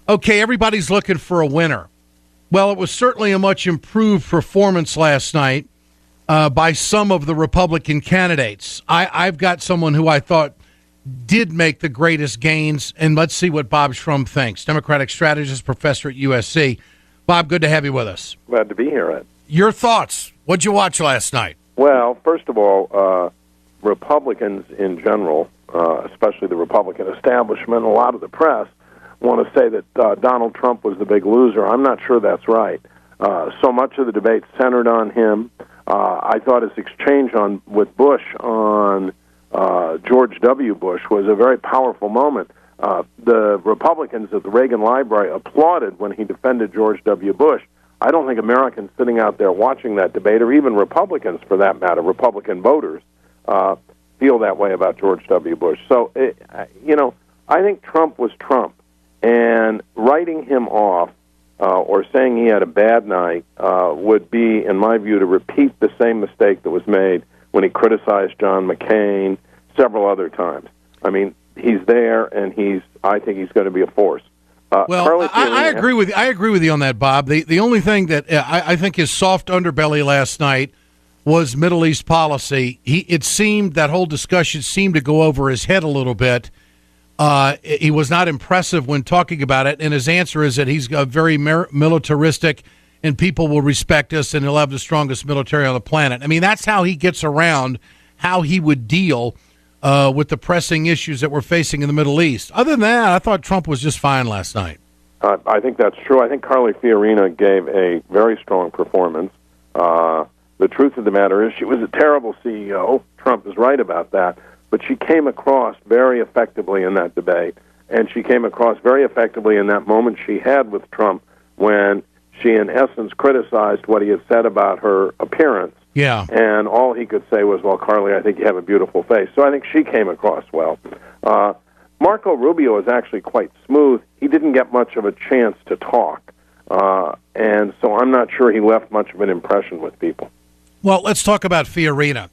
Okay, everybody's looking for a winner. Well, it was certainly a much improved performance last night by some of the Republican candidates. I've got someone who I thought did make the greatest gains, and let's see what Bob Shrum thinks, Democratic strategist, professor at USC. Bob, good to have you with us. Glad to be here, Ed. Your thoughts? What'd you watch last night? Well, first of all, Republicans in general, especially the Republican establishment, a lot of the press, want to say that Donald Trump was the big loser. I'm not sure that's right. So much of the debate centered on him. I thought his exchange with Bush on George W. Bush was a very powerful moment. The Republicans at the Reagan Library applauded when he defended George W. Bush. I don't think Americans sitting out there watching that debate, or even Republicans for that matter, Republican voters, feel that way about George W. Bush. So, I think Trump was Trump. And writing him off or saying he had a bad night would be, in my view, to repeat the same mistake that was made when he criticized John McCain several other times. I mean, he's there, and I think he's going to be a force. Well, I agree with you. I agree with you on that, Bob. The only thing that I think his soft underbelly last night was Middle East policy. It seemed that whole discussion seemed to go over his head a little bit. He was not impressive when talking about it, and his answer is that he's very militaristic, and people will respect us, and he'll have the strongest military on the planet. I mean, that's how he gets around how he would deal with the pressing issues that we're facing in the Middle East. Other than that, I thought Trump was just fine last night. I think that's true. I think Carly Fiorina gave a very strong performance. The truth of the matter is she was a terrible CEO. Trump is right about that. But she came across very effectively in that debate, and she came across very effectively in that moment she had with Trump when she, in essence, criticized what he had said about her appearance. Yeah. And all he could say was, well, Carly, I think you have a beautiful face. So I think she came across well. Marco Rubio is actually quite smooth. He didn't get much of a chance to talk, and so I'm not sure he left much of an impression with people. Well, let's talk about Fiorina.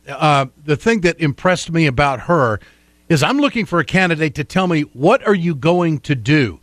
The thing that impressed me about her is I'm looking for a candidate to tell me, what are you going to do?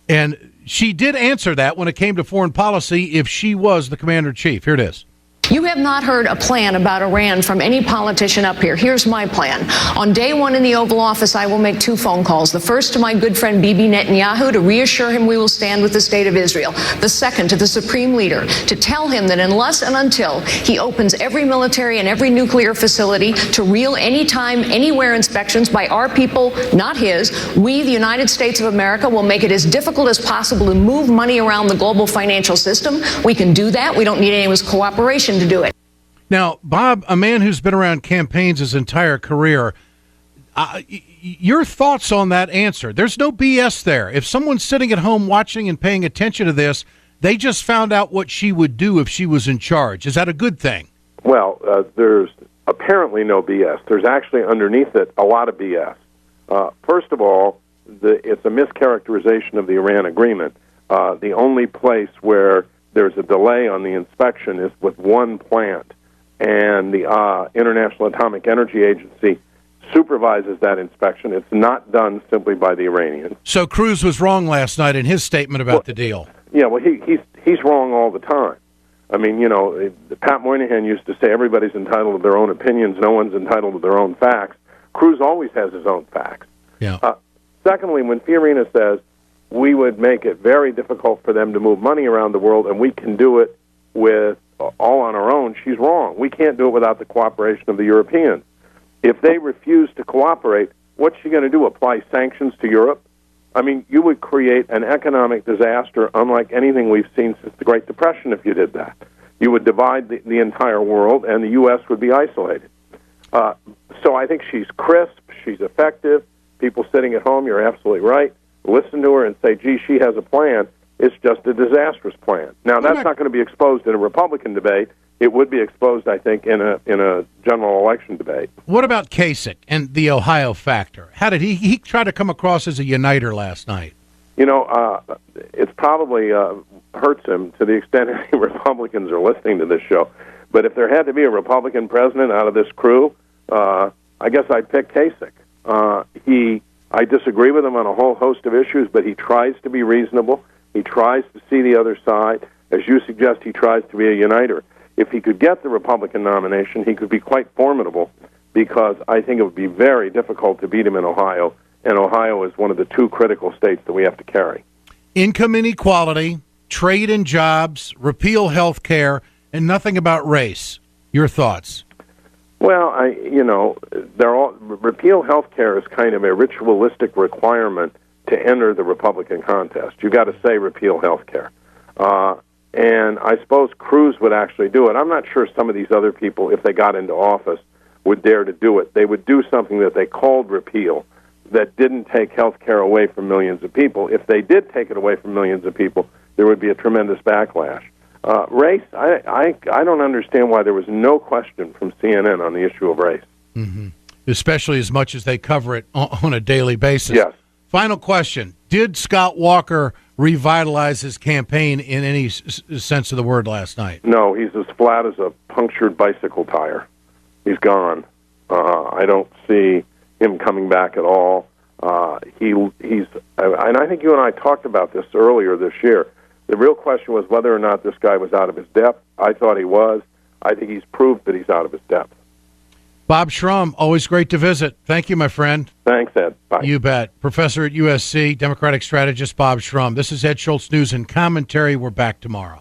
And she did answer that when it came to foreign policy if she was the commander-in-chief. Here it is. You have not heard a plan about Iran from any politician up here. Here's my plan. On day one in the Oval Office, I will make 2 phone calls. The first to my good friend Bibi Netanyahu to reassure him we will stand with the state of Israel. The second to the Supreme Leader to tell him that unless and until he opens every military and every nuclear facility to real anytime, anywhere inspections by our people, not his, we, the United States of America, will make it as difficult as possible to move money around the global financial system. We can do that. We don't need anyone's cooperation to do it. Now, Bob, a man who's been around campaigns his entire career, your thoughts on that answer? There's no BS there. If someone's sitting at home watching and paying attention to this, they just found out what she would do if she was in charge. Is that a good thing? Well, there's apparently no BS. There's actually underneath it a lot of BS. First of all, it's a mischaracterization of the Iran agreement. The only place where there's a delay on the inspection is with one plant, and the International Atomic Energy Agency supervises that inspection. It's not done simply by the Iranians. So Cruz was wrong last night in his statement about the deal. Yeah, well, he's wrong all the time. I mean, Pat Moynihan used to say everybody's entitled to their own opinions, no one's entitled to their own facts. Cruz always has his own facts. Yeah. Secondly, when Fiorina says we would make it very difficult for them to move money around the world and we can do it with all on our own, she's wrong. We can't do it without the cooperation of the Europeans. If they refuse to cooperate, what's she going to do, apply sanctions to Europe? I mean, you would create an economic disaster unlike anything we've seen since the Great Depression if you did that. You would divide the entire world, and the U.S. would be isolated. So I think she's crisp, she's effective. People sitting at home, you're absolutely right. Listen to her and say, gee, she has a plan. It's just a disastrous plan. Now, that's not going to be exposed in a Republican debate. It would be exposed, I think, in a general election debate. What about Kasich and the Ohio factor? How did he try to come across as a uniter last night? It's probably hurts him to the extent any Republicans are listening to this show. But if there had to be a Republican president out of this crew, I guess I'd pick Kasich. I disagree with him on a whole host of issues, but he tries to be reasonable. He tries to see the other side. As you suggest, he tries to be a uniter. If he could get the Republican nomination, he could be quite formidable, because I think it would be very difficult to beat him in Ohio, and Ohio is one of the two critical states that we have to carry. Income inequality, trade and jobs, repeal health care, and nothing about race. Your thoughts? Well, repeal health care is kind of a ritualistic requirement to enter the Republican contest. You've got to say repeal health care. And I suppose Cruz would actually do it. I'm not sure some of these other people, if they got into office, would dare to do it. They would do something that they called repeal that didn't take health care away from millions of people. If they did take it away from millions of people, there would be a tremendous backlash. Race, I don't understand why there was no question from CNN on the issue of race. Mm-hmm. Especially as much as they cover it on a daily basis. Yes. Final question. Did Scott Walker revitalize his campaign in any sense of the word last night? No, he's as flat as a punctured bicycle tire. He's gone. I don't see him coming back at all. He's, and I think you and I talked about this earlier this year. The real question was whether or not this guy was out of his depth. I thought he was. I think he's proved that he's out of his depth. Bob Shrum, always great to visit. Thank you, my friend. Thanks, Ed. Bye. You bet. Professor at USC, Democratic strategist Bob Shrum. This is Ed Schultz News and Commentary. We're back tomorrow.